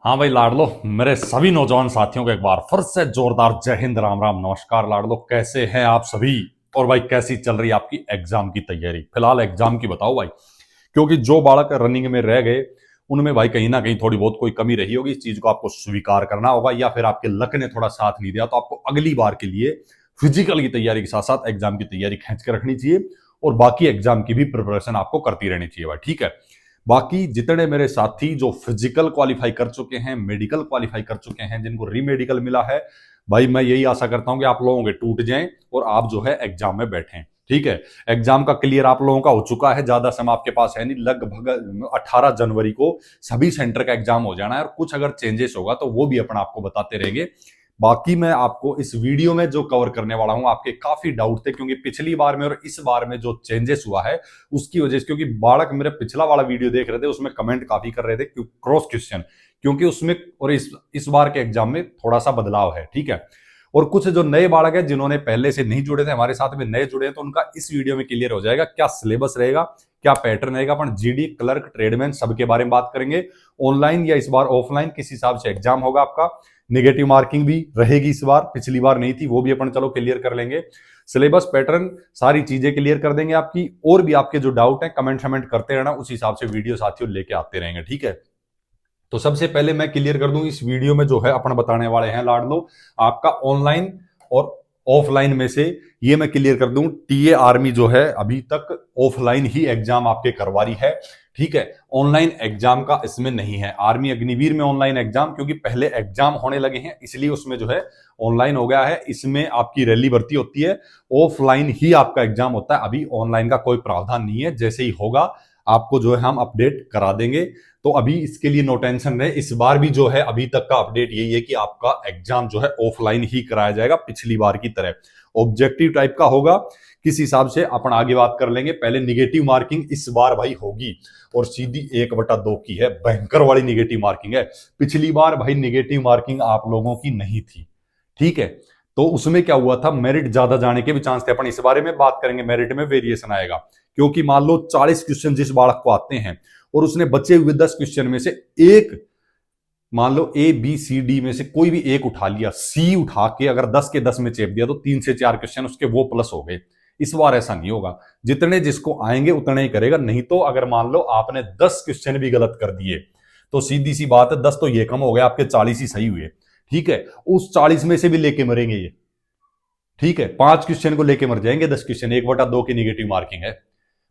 हाँ भाई लाडलो, मेरे सभी नौजवान साथियों को एक बार फिर से जोरदार जय हिंद, राम राम, नमस्कार। लाडलो, कैसे हैं आप सभी? और भाई कैसी चल रही है आपकी एग्जाम की तैयारी? फिलहाल एग्जाम की बताओ भाई, क्योंकि जो बालक रनिंग में रह गए उनमें भाई कहीं ना कहीं थोड़ी बहुत कोई कमी रही होगी। इस चीज को आपको स्वीकार करना होगा, या फिर आपके लक ने थोड़ा साथ नहीं दिया तो आपको अगली बार के लिए फिजिकल की तैयारी के साथ साथ एग्जाम की तैयारी खींच के रखनी चाहिए, और बाकी एग्जाम की भी प्रिपरेशन आपको करती रहनी चाहिए भाई, ठीक है। बाकी जितने मेरे साथी जो फिजिकल क्वालिफाई कर चुके हैं, मेडिकल क्वालिफाई कर चुके हैं, जिनको री मेडिकल मिला है, भाई मैं यही आशा करता हूं कि आप लोगों के टूट जाएं और आप जो है एग्जाम में बैठें, ठीक है। एग्जाम का क्लियर आप लोगों का हो चुका है, ज्यादा समय आपके पास है नहीं, लगभग 18 जनवरी को सभी सेंटर का एग्जाम हो जाना है, और कुछ अगर चेंजेस होगा तो वो भी अपन आपको बताते रहेंगे। बाकी मैं आपको इस वीडियो में जो कवर करने वाला हूं, आपके काफी डाउट थे, क्योंकि पिछली बार में और इस बार में जो चेंजेस हुआ है उसकी वजह से, क्योंकि बालक मेरे पिछला वाला वीडियो देख रहे थे उसमें कमेंट काफी कर रहे थे क्रॉस क्वेश्चन, क्योंकि उसमें और इस बार के एग्जाम में थोड़ा सा बदलाव है, ठीक है। और कुछ जो नए बालक है जिन्होंने पहले से नहीं जुड़े थे हमारे साथ में, नए जुड़े हैं, तो उनका इस वीडियो में क्लियर हो जाएगा क्या सिलेबस रहेगा, क्या पैटर्न रहेगा। अपन जीडी, क्लर्क, ट्रेडमैन सबके बारे में बात करेंगे। ऑनलाइन या इस बार ऑफलाइन किस हिसाब से एग्जाम होगा आपका। नेगेटिव मार्किंग भी रहेगी इस बार, पिछली बार नहीं थी, वो भी अपन चलो क्लियर कर लेंगे। सिलेबस, पैटर्न, सारी चीजें क्लियर कर देंगे आपकी। और भी आपके जो डाउट है कमेंट करते रहना, उस हिसाब से वीडियो साथियों लेके आते रहेंगे, ठीक है। तो सबसे पहले मैं क्लियर कर दूं, इस वीडियो में जो है अपन बताने वाले हैं लाडलो, आपका ऑनलाइन और ऑफलाइन में से ये मैं क्लियर कर दूं, टीए आर्मी जो है अभी तक ऑफलाइन ही एग्जाम आपके करवा रही है, ठीक है। ऑनलाइन एग्जाम का इसमें नहीं है। आर्मी अग्निवीर में ऑनलाइन एग्जाम, क्योंकि पहले एग्जाम होने लगे हैं इसलिए उसमें जो है ऑनलाइन हो गया है। इसमें आपकी रैली भर्ती होती है, ऑफलाइन ही आपका एग्जाम होता है। अभी ऑनलाइन का कोई प्रावधान नहीं है, जैसे ही होगा आपको जो है हम अपडेट करा देंगे। तो अभी इसके लिए नो टेंशन रहे। इस बार भी जो है अभी तक का अपडेट यही है कि आपका एग्जाम जो है ऑफलाइन ही कराया जाएगा, पिछली बार की तरह ऑब्जेक्टिव टाइप का होगा। किस हिसाब से अपन आगे बात कर लेंगे। पहले निगेटिव मार्किंग इस बार भाई होगी, और सीधी 1/2 की है, भयंकर वाली निगेटिव मार्किंग है। पिछली बार भाई निगेटिव मार्किंग आप लोगों की नहीं थी, ठीक है। तो उसमें क्या हुआ था, मेरिट ज्यादा जाने के भी चांस थे। अपन इस बारे में बात करेंगे, मेरिट में वेरिएशन आएगा, क्योंकि मान लो 40 क्वेश्चन जिस बालक को आते हैं और उसने बचे हुए 10 क्वेश्चन में से एक, मान लो ए बी सी डी में से कोई भी एक उठा लिया, सी उठा के अगर 10 के 10 में चेप दिया, तो 3 से 4 क्वेश्चन उसके वो प्लस हो गए। इस बार ऐसा नहीं होगा, जितने जिसको आएंगे उतने ही करेगा। नहीं तो अगर मान लो आपने 10 क्वेश्चन भी गलत कर दिए तो सीधी सी बात है, 10 तो ये कम हो गया, आपके 40 ही सही हुए, ठीक है। उस 40 में से भी लेके मरेंगे ये, ठीक है। 5 क्वेश्चन को लेके मर जाएंगे, 10 क्वेश्चन, 1/2 की निगेटिव मार्किंग है।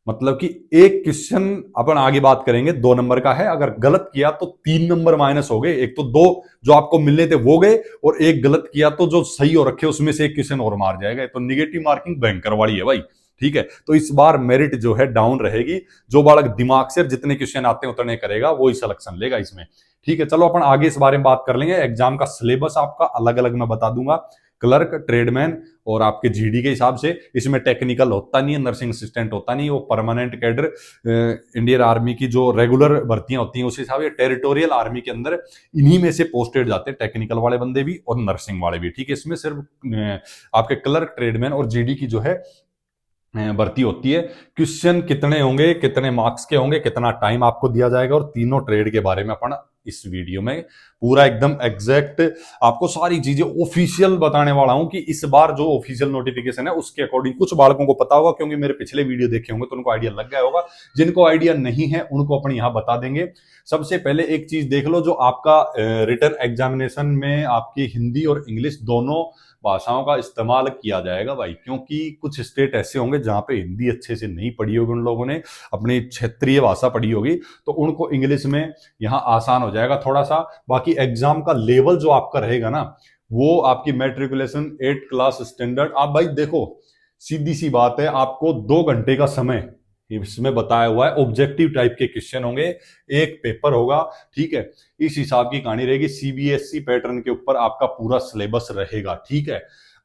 मतलब कि एक क्वेश्चन अपन आगे बात करेंगे 2 नंबर का है, अगर गलत किया तो 3 नंबर माइनस हो गए। एक तो 2 जो आपको मिलने थे वो गए, और एक गलत किया तो जो सही हो रखे उसमें से एक क्वेश्चन और मार जाएगा। तो निगेटिव मार्किंग भयंकर वाली है भाई, ठीक है। तो इस बार मेरिट जो है डाउन रहेगी। जो बालक दिमाग से जितने क्वेश्चन आते हैं उतने करेगा, वो ही सिलेक्शन लेगा इसमें, ठीक है। चलो अपन आगे इस बारे में बात कर लेंगे। एग्जाम का सिलेबस आपका अलग अलग मैं बता दूंगा, क्लर्क, ट्रेडमैन और आपके जीडी के हिसाब से। इसमें टेक्निकल होता नहीं है, नर्सिंग असिस्टेंट होता नहीं, वो परमानेंट कैडर इंडियन आर्मी की जो रेगुलर भर्तियां होती हैं उस हिसाब से टेरिटोरियल आर्मी के अंदर इन्हीं में से पोस्टेड जाते हैं, टेक्निकल वाले बंदे भी और नर्सिंग वाले भी, ठीक है। इसमें सिर्फ आपके क्लर्क, ट्रेडमैन और जीडी की जो है भर्ती होती है। क्वेश्चन कितने होंगे, कितने मार्क्स के होंगे, कितना टाइम आपको दिया जाएगा, और तीनों ट्रेड के बारे में अपन इस वीडियो में पूरा एकदम एग्जैक्ट आपको सारी चीजें ऑफिशियल बताने वाला हूं, कि इस बार जो ऑफिशियल नोटिफिकेशन है उसके अकॉर्डिंग। कुछ बालकों को पता होगा क्योंकि मेरे पिछले वीडियो देखे होंगे तो उनको आइडिया लग गया होगा, जिनको आइडिया नहीं है उनको अपन यहां बता देंगे। सबसे पहले एक चीज देख लो, जो आपका रिटन एग्जामिनेशन में आपकी हिंदी और इंग्लिश दोनों भाषाओं का इस्तेमाल किया जाएगा भाई, क्योंकि कुछ स्टेट ऐसे होंगे जहां पे हिंदी अच्छे से नहीं पढ़ी होगी उन लोगों ने, अपनी क्षेत्रीय भाषा पढ़ी होगी, तो उनको इंग्लिश में यहां आसान हो जाएगा थोड़ा सा। बाकी एग्जाम का लेवल जो आपका रहेगा ना, वो आपकी मैट्रिकुलेशन 8 क्लास स्टैंडर्ड। आप भाई देखो, सीधी सी बात है, आपको 2 घंटे का समय इसमें बताया हुआ है। ऑब्जेक्टिव टाइप के क्वेश्चन होंगे, एक पेपर होगा, ठीक है। इस हिसाब की कहानी रहेगी। सीबीएसई पैटर्न के ऊपर आपका पूरा सिलेबस रहेगा, ठीक है।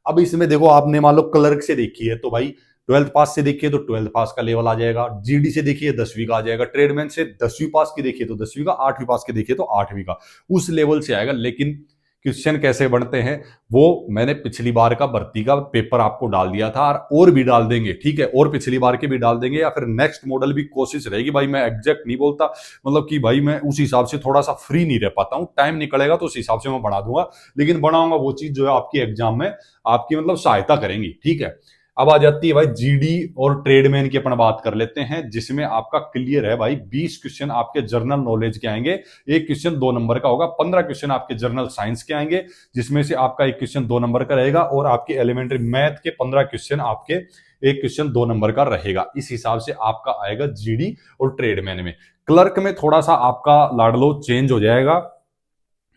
अब इसमें देखो, आपने मान लो क्लर्क से देखी है तो भाई 12th पास से देखिए तो 12th पास का लेवल आ जाएगा, जीडी से देखिए 10वीं का आ जाएगा, ट्रेडमैन से 10वीं पास की देखिए तो 10वीं का, 8वीं पास की देखिए तो 8वीं का, उस लेवल से आएगा। लेकिन क्वेश्चन कैसे बनते हैं वो मैंने पिछली बार का भर्ती का पेपर आपको डाल दिया था, और भी डाल देंगे, ठीक है, और पिछली बार के भी डाल देंगे, या फिर नेक्स्ट मॉडल भी कोशिश रहेगी। भाई मैं एग्जैक्ट नहीं बोलता, मतलब कि भाई मैं उस हिसाब से थोड़ा सा फ्री नहीं रह पाता हूं, टाइम निकलेगा तो उस हिसाब से मैं बढ़ा दूंगा, लेकिन बनाऊंगा वो चीज जो है आपकी एग्जाम में आपकी मतलब सहायता करेंगी, ठीक है। अब आ जाती है भाई जीडी और ट्रेडमैन की अपन बात कर लेते हैं, जिसमें आपका क्लियर है भाई 20 क्वेश्चन आपके जर्नल नॉलेज के आएंगे, एक क्वेश्चन 2 नंबर का होगा, 15 क्वेश्चन आपके जर्नल साइंस के आएंगे, जिसमें से आपका एक क्वेश्चन 2 नंबर का रहेगा, और आपके एलिमेंट्री मैथ के 15 क्वेश्चन आपके एक क्वेश्चन 2 नंबर का रहेगा। इस हिसाब से आपका आएगा जीडी और ट्रेडमैन में। क्लर्क में थोड़ा सा आपका लाडलो चेंज हो जाएगा।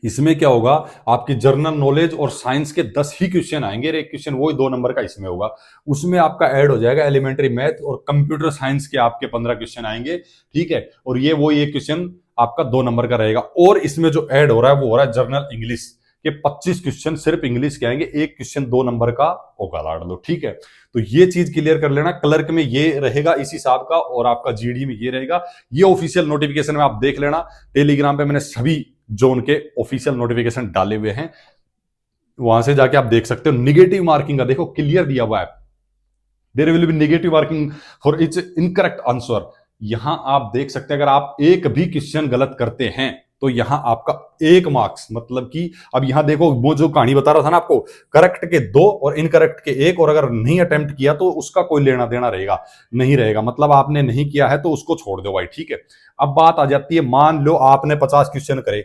इसमें क्या होगा, आपकी जर्नल नॉलेज और साइंस के 10 ही क्वेश्चन आएंगे, एक क्वेश्चन वही 2 नंबर का इसमें होगा। उसमें आपका ऐड हो जाएगा एलिमेंट्री मैथ और कंप्यूटर साइंस के आपके 15 क्वेश्चन आएंगे, ठीक है, और ये वही एक क्वेश्चन आपका 2 नंबर का रहेगा। और इसमें जो ऐड हो रहा है वो हो रहा है जर्नल इंग्लिश के 25 क्वेश्चन सिर्फ इंग्लिश के आएंगे, एक क्वेश्चन 2 नंबर का होगा लाड लो, ठीक है। तो ये चीज क्लियर कर लेना, क्लर्क में ये रहेगा इस हिसाब का, और आपका जीडी में ये रहेगा। ये ऑफिशियल नोटिफिकेशन में आप देख लेना, टेलीग्राम पे मैंने सभी जोन के ऑफिशियल नोटिफिकेशन डाले हुए हैं, वहां से जाके आप देख सकते हो। निगेटिव मार्किंग का देखो क्लियर दिया हुआ है, there will be negative marking for its incorrect answer. यहां आप देख सकते हैं अगर आप एक भी क्वेश्चन गलत करते हैं तो यहां आपका 1 मार्क्स, मतलब कि अब यहां देखो वो जो कहानी बता रहा था ना आपको, करेक्ट के 2 और इनकरेक्ट के 1, और अगर नहीं अटेम्प्ट किया तो उसका कोई लेना देना रहेगा नहीं रहेगा, मतलब आपने नहीं किया है तो उसको छोड़ दो भाई, ठीक है। अब बात आ जाती है, मान लो आपने 50 क्वेश्चन करे,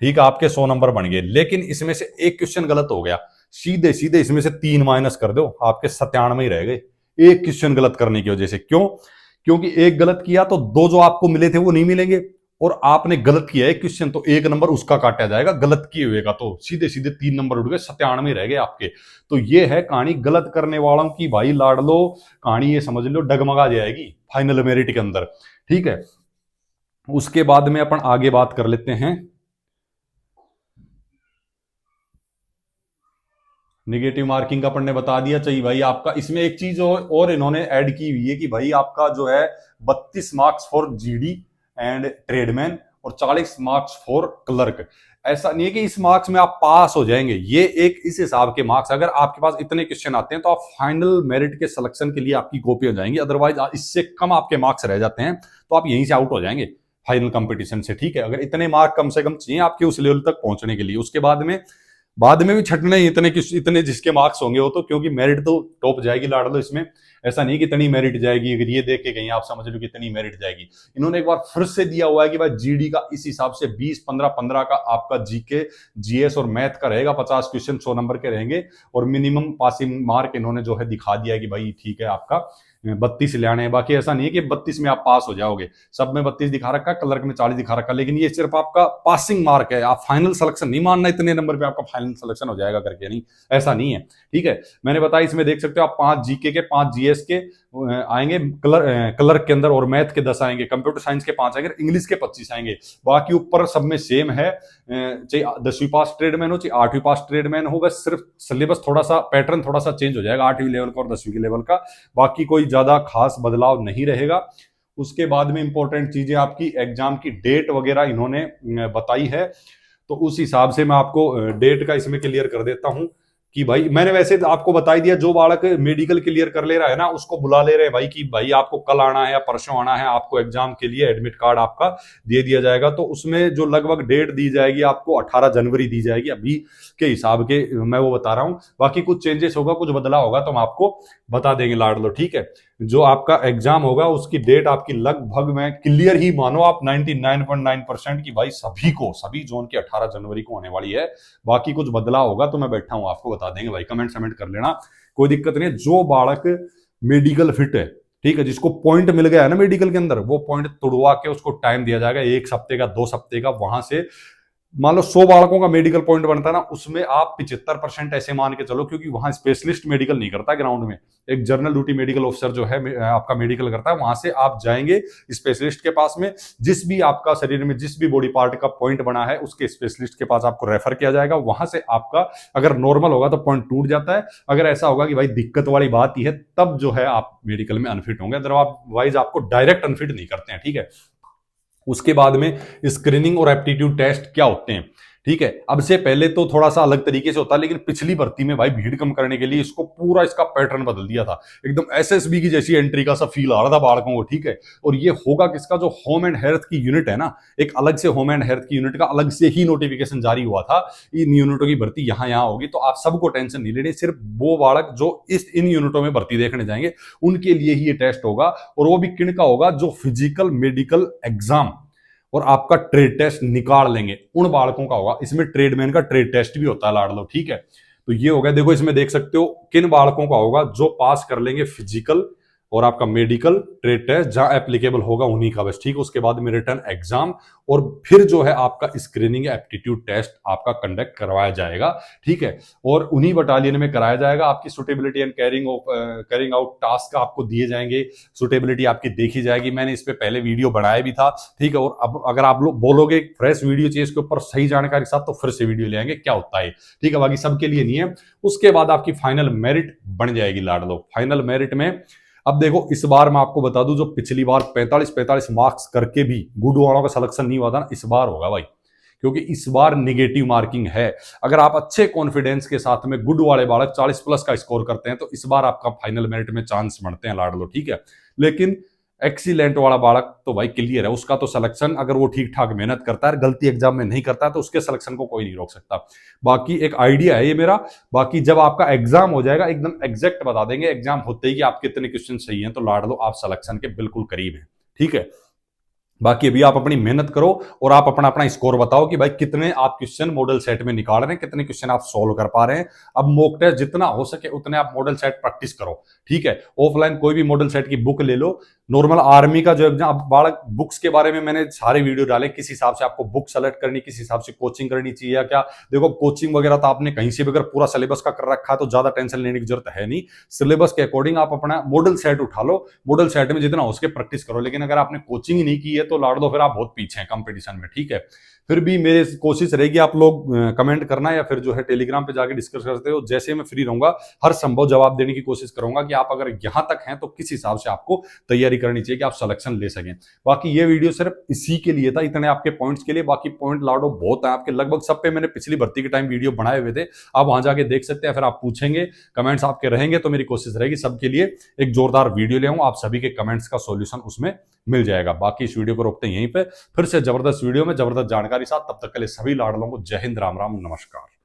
ठीक है, आपके 100 नंबर बन गए, लेकिन इसमें से एक क्वेश्चन गलत हो गया, सीधे सीधे इसमें से 3 माइनस कर दो, आपके 97 ही रह गए, एक क्वेश्चन गलत करने की वजह से। क्यों? क्योंकि एक गलत किया तो 2 जो आपको मिले थे वो नहीं मिलेंगे, और आपने गलत किया एक क्वेश्चन तो 1 नंबर उसका काटा जाएगा, गलत किए हुए का, तो सीधे सीधे 3 नंबर उठ गए, 97 रह गए आपके। तो ये है कहानी गलत करने वालों की भाई, लाड लो कहानी, ये समझ लो डगमगा जाएगी फाइनल मेरिट के अंदर, ठीक है। उसके बाद में अपन आगे बात कर लेते हैं, निगेटिव मार्किंग का अपन ने बता दिया। चाहिए भाई आपका इसमें एक चीज और इन्होंने ऐड की हुई है कि भाई आपका जो है 32 marks for GD and tradesman और 40 मार्क्स फॉर क्लर्क। ऐसा नहीं है कि इस मार्क्स में आप पास हो जाएंगे, ये एक इस हिसाब के मार्क्स, अगर आपके पास इतने क्वेश्चन आते हैं तो आप फाइनल मेरिट के सिलेक्शन के लिए आपकी कॉपी हो जाएंगी, अदरवाइज इससे कम आपके मार्क्स रह जाते हैं तो आप यहीं से आउट हो जाएंगे फाइनल कंपटीशन से, ठीक है। अगर इतने मार्क कम से कम चाहिए आपके उस लेवल तक पहुंचने के लिए। उसके बाद में भी छटने इतने जिसके मार्क्स होंगे वो तो, क्योंकि मेरिट तो टॉप जाएगी लाड़ लो इसमें, ऐसा नहीं कि इतनी मेरिट जाएगी, अगर ये देख के कहीं आप समझ लो कि इतनी मेरिट जाएगी। इन्होंने एक बार फिर से दिया हुआ है कि भाई जीडी का इस हिसाब से 20 15 15 का आपका जीके जीएस और मैथ का रहेगा, 50 क्वेश्चन 100 नंबर के रहेंगे, और मिनिमम पासिंग मार्क इन्होंने जो है दिखा दिया है कि भाई ठीक है आपका 32 ले आने हैं। बाकी ऐसा नहीं है कि 32 में आप पास हो जाओगे, सब में 32 दिखा रखा, क्लर्क में 40 दिखा रखा, लेकिन ये सिर्फ आपका पासिंग मार्क है, आप फाइनल सिलेक्शन नहीं मानना इतने नंबर पे आपका फाइनल सिलेक्शन हो जाएगा करके, नहीं ऐसा नहीं है, ठीक है। मैंने बताया इसमें देख सकते हो आप 5 जीके के 5 जीएस के आएंगे, क्लर्क के अंदर, और मैथ के 10 आएंगे, कंप्यूटर साइंस के 5 आएंगे, इंग्लिश के 25 आएंगे। बाकी ऊपर सब में सेम है, चाहे 10वीं पास ट्रेडमैन हो चाहे 8वीं पास ट्रेडमैन हो, बस सिर्फ सिलेबस थोड़ा सा पैटर्न थोड़ा सा चेंज हो जाएगा 8वीं लेवल का और 10वीं के लेवल का, बाकी कोई ज्यादा खास बदलाव नहीं रहेगा। उसके बाद में इंपॉर्टेंट चीजें आपकी एग्जाम की डेट वगैरह इन्होंने बताई है, तो उस हिसाब से मैं आपको डेट का इसमें क्लियर कर देता हूं कि भाई मैंने वैसे आपको बता ही दिया, जो बालक मेडिकल क्लियर कर ले रहा है ना उसको बुला ले रहे हैं भाई कि भाई आपको कल आना है या परसों आना है, आपको एग्जाम के लिए एडमिट कार्ड आपका दे दिया जाएगा। तो उसमें जो लगभग डेट दी जाएगी आपको 18 जनवरी दी जाएगी, अभी के हिसाब के मैं वो बता रहा हूं, बाकी कुछ चेंजेस होगा कुछ बदलाव होगा तो हम आपको बता देंगे लाड लो, ठीक है। जो आपका एग्जाम होगा उसकी डेट आपकी लगभग में क्लियर ही मानो आप 99.9% की भाई सभी जोन की 18 जनवरी को होने वाली है। बाकी कुछ बदलाव होगा तो मैं बैठा हूं आपको बता देंगे भाई, कमेंट समेंट कर लेना, कोई दिक्कत नहीं है। जो बालक मेडिकल फिट है, ठीक है, जिसको पॉइंट मिल गया है ना मेडिकल के अंदर, वो पॉइंट तुड़वा के उसको टाइम दिया जाएगा 1 हफ्ते का 2 हफ्ते का, वहां से मान लो 100 बालकों का मेडिकल पॉइंट बनता है ना, उसमें आप 75% ऐसे मान के चलो, क्योंकि वहां स्पेशलिस्ट मेडिकल नहीं करता ग्राउंड में, एक जनरल ड्यूटी मेडिकल ऑफिसर जो है आपका मेडिकल करता है, वहां से आप जाएंगे स्पेशलिस्ट के पास में, जिस भी आपका शरीर में जिस भी बॉडी पार्ट का पॉइंट बना है उसके स्पेशलिस्ट के पास आपको रेफर किया जाएगा, वहां से आपका अगर नॉर्मल होगा तो पॉइंट टूट जाता है, अगर ऐसा होगा कि भाई दिक्कत वाली बात ही है तब जो है आप मेडिकल में अनफिट होंगे, अदरवाइज आपको डायरेक्ट अनफिट नहीं करते हैं, ठीक है। उसके बाद में स्क्रीनिंग और एप्टीट्यूड टेस्ट क्या होते हैं, ठीक है। अब से पहले तो थोड़ा सा अलग तरीके से होता, लेकिन पिछली भर्ती में भाई भीड़ कम करने के लिए इसको पूरा इसका पैटर्न बदल दिया था। एकदम एसएसबी की जैसी एंट्री का सा फील आ रहा था बालकों को, ठीक है। और ये होगा किसका, जो होम एंड हेल्थ की यूनिट है ना, एक अलग से होम एंड हेल्थ की यूनिट का अलग से ही नोटिफिकेशन जारी हुआ था, इन यूनिटों की भर्ती यहाँ यहाँ होगी। तो आप सबको टेंशन नहीं लेनी, सिर्फ वो बालक जो इन यूनिटों में भर्ती देखने जाएंगे उनके लिए ही ये टेस्ट होगा। और वो भी किन का होगा, जो फिजिकल मेडिकल एग्जाम और आपका ट्रेड टेस्ट निकाल लेंगे उन बालकों का होगा। इसमें ट्रेडमैन का ट्रेड टेस्ट भी होता है लाड लो, ठीक है। तो ये हो गया, देखो इसमें देख सकते हो किन बालकों का होगा, जो पास कर लेंगे फिजिकल और आपका मेडिकल ट्रेड टेस्ट, जहां एप्लीकेबल होगा उन्हीं का बस, ठीक है। उसके बाद में रिटर्न एग्जाम और फिर जो है आपका स्क्रीनिंग एप्टीट्यूड टेस्ट आपका कंडक्ट करवाया जाएगा, ठीक है। और उन्हीं बटालियन में कराया जाएगा। आपकी suitability and carrying out task आपको दिए जाएंगे, सुटेबिलिटी आपकी देखी जाएगी। मैंने इस पे पहले वीडियो बनाया भी था, ठीक है। और अब अगर आप लोग बोलोगे फ्रेश वीडियो चाहिए इसके ऊपर सही जानकारी के साथ, तो फिर से वीडियो ले आएंगे क्या होता है, ठीक है। बाकी सबके लिए नहीं है। उसके बाद आपकी फाइनल मेरिट बन जाएगी लाड लो। फाइनल मेरिट में अब देखो, इस बार मैं आपको बता दूं, जो पिछली बार 45 मार्क्स करके भी गुड वालों का सिलेक्शन नहीं हुआ था ना, इस बार होगा भाई, क्योंकि इस बार निगेटिव मार्किंग है। अगर आप अच्छे कॉन्फिडेंस के साथ में गुड वाले बालक 40+ का स्कोर करते हैं, तो इस बार आपका फाइनल मेरिट में चांस बढ़ते हैं लाड लो, ठीक है। लेकिन एक्सीलेंट वाला बालक तो भाई क्लियर है, उसका तो सिलेक्शन, अगर वो ठीक ठाक मेहनत करता है, गलती एग्जाम में नहीं करता है, तो उसके सिलेक्शन को कोई नहीं रोक सकता। बाकी एक आइडिया है ये मेरा। बाकी जब आपका एग्जाम हो जाएगा एकदम एग्जैक्ट बता देंगे एग्जाम होते ही कि आप कितने क्वेश्चन सही हैं, तो लाड लो आप सिलेक्शन के बिल्कुल करीब हैं, ठीक है। बाकी अभी आप अपनी मेहनत करो और आप अपना अपना स्कोर बताओ कि भाई कितने आप क्वेश्चन मॉडल सेट में निकाल रहे हैं, कितने क्वेश्चन आप सोल्व कर पा रहे हैं। अब मॉक टेस्ट जितना हो सके उतने आप मॉडल सेट प्रैक्टिस करो, ठीक है। ऑफलाइन कोई भी मॉडल सेट की बुक ले लो। नॉर्मल आर्मी का जो एग्जाम, बालक बुक्स के बारे में मैंने सारे वीडियो डाले, किस हिसाब से आपको बुक सेलेक्ट करनी, किस हिसाब से कोचिंग करनी चाहिए या क्या। देखो कोचिंग वगैरह तो आपने कहीं से भी अगर पूरा सिलेबस का कर रखा है तो ज्यादा टेंशन लेने की जरूरत है नहीं। सिलेबस के अकॉर्डिंग आप अपना मॉडल सेट उठा लो, मॉडल सेट में जितना हो सके प्रैक्टिस करो। लेकिन अगर आपने कोचिंग ही नहीं की है तो लाड़ दो, फिर आप बहुत पीछे हैं कंपटीशन में, ठीक है। फिर भी मेरी कोशिश रहेगी आप लोग कमेंट करना या फिर जो है टेलीग्राम पे जाके डिस्कस करते हो। जैसे मैं फ्री रहूंगा हर संभव जवाब देने की कोशिश करूंगा कि आप अगर यहां तक हैं तो किस हिसाब से आपको तैयारी करनी चाहिए कि आप सिलेक्शन ले सकें। बाकी ये वीडियो सिर्फ इसी के लिए था, इतने आपके पॉइंट्स के लिए। बाकी पॉइंट लाडो बहुत है आपके, लगभग सब पे मैंने पिछली भर्ती के टाइम वीडियो बनाए हुए थे, आप वहां जाके देख सकते हैं। फिर आप पूछेंगे, कमेंट्स आपके रहेंगे, तो मेरी कोशिश रहेगी सबके लिए एक जोरदार वीडियो ले आऊं, आप सभी के कमेंट्स का सॉल्यूशन उसमें मिल जाएगा। बाकी इस वीडियो को रोकते हैं यहीं पे, फिर से जबरदस्त वीडियो में जबरदस्त जानकारी साथ, तब तक के लिए सभी लाडलों को जय हिंद, राम राम, नमस्कार।